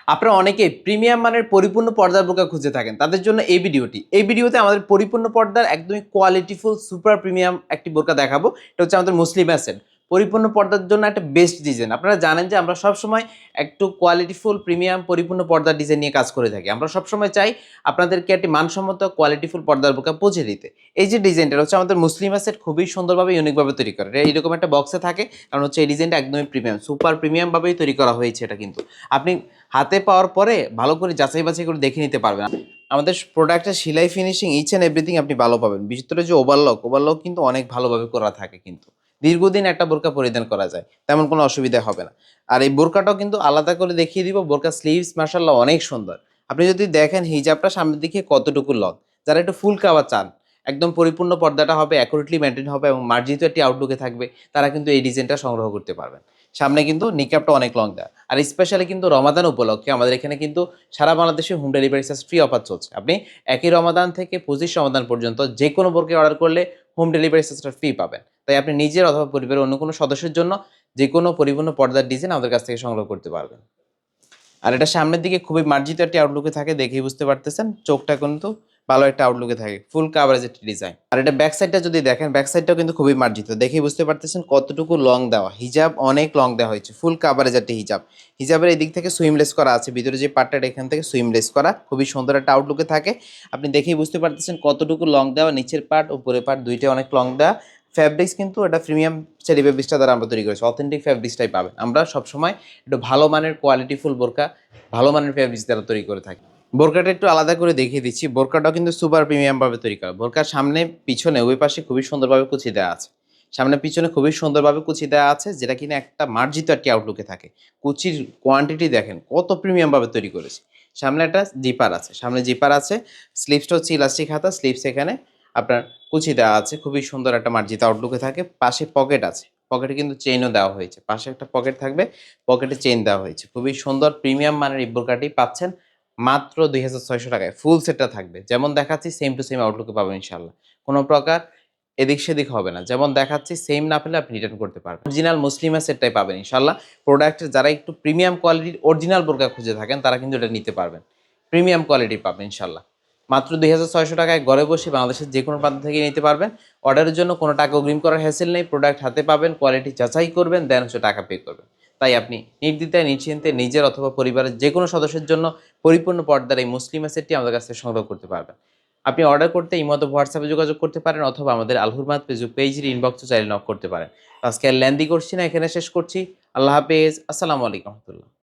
আপনারা অনেকেই প্রিমিয়াম মানের পরিপূর্ণ পর্দার বোরকা খুঁজে থাকেন। তাদের জন্য এই ভিডিওটি। এই ভিডিওতে আমাদের পরিপূর্ণ পর্দার একদমই কোয়ালিটিফুল সুপার প্রিমিয়াম একটি বোরকা দেখাবো। এটা হচ্ছে আমাদের মুসলিম অ্যাসেট। পরিপূর্ণ পর্দার জন্য একটা বেস্ট ডিজাইন। আপনারা জানেন যে আমরা সবসময় একটু কোয়ালিটিফুল প্রিমিয়াম পরিপূর্ণ পর্দার ডিজাইন নিয়ে কাজ করে থাকি। আমরা সবসময় চাই আপনাদেরকে একটি মানসম্মত কোয়ালিটিফুল পর্দার বোরকা পৌঁছে দিতে। এই যে ডিজাইনটা হচ্ছে আমাদের মুসলিম অ্যাসেট খুবই সুন্দরভাবে ইউনিকভাবে তৈরি করা। এটা এইরকম একটা বক্সে থাকে, কারণ হচ্ছে এই ডিজাইনটা একদমই প্রিমিয়াম, সুপার প্রিমিয়ামভাবেই তৈরি করা হয়েছে এটা কিন্তু। আপনি হাতে পাওয়ার পরে ভালো করে যাচাই বাছাই করে দেখে নিতে পারবেন। আমাদের প্রোডাক্টের সেলাই ফিনিশিং ইচ অ্যান্ড এভরিথিং আপনি ভালো পাবেন। বিশেষ করে যে ওভারলক কিন্তু অনেক ভালোভাবে করা থাকে কিন্তু। দীর্ঘদিন একটা বোরকা পরিধান করা যায়, তেমন কোনো অসুবিধা হবে না। আর এই বোরকাটাও কিন্তু আলাদা করে দেখিয়ে দিব। বোরকা স্লিভস মাশাআল্লাহ অনেক সুন্দর। আপনি যদি দেখেন হিজাবটা সামনের দিকে কতটুকু লং, যারা একটু ফুল কাভার চান, একদম পরিপূর্ণ পর্দাটা হবে, অ্যাকুরেটলি মেনটেন হবে এবং মার্জিত একটি আউটলুকে থাকবে, তারা কিন্তু এই ডিজাইনটা সংগ্রহ করতে পারবেন। সামনে কিন্তু নিকাবটা অনেক লং দেওয়া, আর স্পেশালি কিন্তু রমাদান উপলক্ষে আমাদের এখানে কিন্তু সারা বাংলাদেশে home delivery charge free offer চলছে। আপনি একই রমাদান থেকে 25 রমাদান পর্যন্ত যে কোনো বোরকা অর্ডার করলে হোম ডেলিভারি চার্জটা ফ্রি পাবেন। তাই আপনি নিজের অথবা পরিবারের অন্য কোনো সদস্যের জন্য যে কোনো পরিপূর্ণ পর্দার ডিজাইন আমাদের কাছ থেকে সংগ্রহ করতে পারবেন। আর এটা সামনের দিকে খুবই মার্জিত একটি আউটলুকে থাকে, দেখেই বুঝতে পারতেছেন। চোখটা কিন্তু ভালো একটা আউটলুকে থাকে, ফুল কাভারেজ একটি ডিজাইন। আর এটা ব্যাক সাইডটা যদি দেখেন, ব্যাক সাইডটাও কিন্তু খুবই মার্জিত, দেখেই বুঝতে পারতেছেন কতটুকু লং দেওয়া। হিজাব অনেক লং দেওয়া হয়েছে, ফুল কাভারেজ একটি হিজাব। হিজাবের এই দিক থেকে সুইমলেস করা আছে, ভিতরে যে পার্টটা এখান থেকে সুইমলেস করা, খুবই সুন্দর একটা আউটলুকে থাকে। আপনি দেখেই বুঝতে পারতেছেন কতটুকু লং দেওয়া, নিচের পার্ট উপরের পার্ট দুইটাই অনেক লং দেওয়া। ফ্যাব্রিক্স কিন্তু এটা প্রিমিয়াম চেরি ফ্যাব্রিক্সটা দ্বারা আমরা তৈরি করেছি, অথেন্টিক ফ্যাব্রিক্সটাই পাবেন। আমরা সবসময় একটু ভালো মানের কোয়ালিটিফুল বোরকা ভালো মানের ফ্যাব্রিক্স দ্বারা তৈরি করে থাকি। বোরকাটা একটু আলাদা করে দেখিয়ে দিচ্ছি। বোরকাটাও কিন্তু সুপার প্রিমিয়ামভাবে তৈরি করা। বোরকার সামনে পিছনে উভয় পাশে খুবই সুন্দরভাবে কুচি দেওয়া আছে। সামনে পিছনে খুবই সুন্দরভাবে কুচি দেওয়া আছে, যেটা কিনা একটা মার্জিত একটি আউটলুকে থাকে। কুচির কোয়ান্টিটি দেখেন কত প্রিমিয়ামভাবে তৈরি করেছি। সামনে একটা জিপার আছে, সামনে জিপার আছে। স্লিভসটা হচ্ছে ইলাস্টিক হাতা, স্লিভস এখানে আপনার কুচি দেওয়া আছে, খুবই সুন্দর একটা মার্জিত আউটলুকে থাকে। পাশে পকেট আছে, পকেটে কিন্তু চেইনও দেওয়া হয়েছে। পাশে একটা পকেট থাকবে, পকেটে চেইন দেওয়া হয়েছে। খুবই সুন্দর প্রিমিয়াম মানের এই বোরকাটি পাচ্ছেন মাত্র 2600 টাকায়। ফুল সেটটা থাকবে, যেমন দেখাচ্ছি সেম টু সেম আউটলুকে পাবেন ইনশাল্লাহ। কোনো প্রকার এদিক সেদিক হবে না। যেমন দেখাচ্ছি সেম না পেলে আপনি রিটার্ন করতে পারবেন। অরিজিনাল মুসলিমা সেটটাই পাবেন ইনশাল্লাহ। প্রোডাক্টের যারা একটু প্রিমিয়াম কোয়ালিটির অরিজিনাল বোরকা খুঁজে থাকেন, তারা কিন্তু এটা নিতে পারবেন। প্রিমিয়াম কোয়ালিটি পাবেন ইনশাল্লাহ। মাত্র 2600 টাকায় ঘরে বসে বাংলাদেশের যে কোনো প্রান্ত থেকে নিতে পারবেন। অর্ডারের জন্য কোনো টাকা অগ্রিম করার হ্যাসেল নেই। প্রোডাক্ট হাতে পাবেন, কোয়ালিটি যাচাই করবেন, দেন হচ্ছে টাকা পে করবেন। তাই আপনি নির্দ্বিধায় নিশ্চিন্তে নিজের অথবা পরিবারের যে কোনো সদস্যের জন্য পরিপূর্ণ পর্দার এই মুসলিমা সেটটি আমাদের কাছ থেকে সংগ্রহ করতে পারবেন। আপনি অর্ডার করতে ইমো অথবা হোয়াটসঅ্যাপে যোগাযোগ করতে পারেন, অথবা আমাদের আল হুরমাত ফেসবুক পেজের ইনবক্সে চাইলে নক করতে পারেন। আজকে আর লেন্দি করছি না, এখানে শেষ করছি। আল্লাহ হাফেজ, আসসালামু আলাইকুম রহমতুল্লাহ।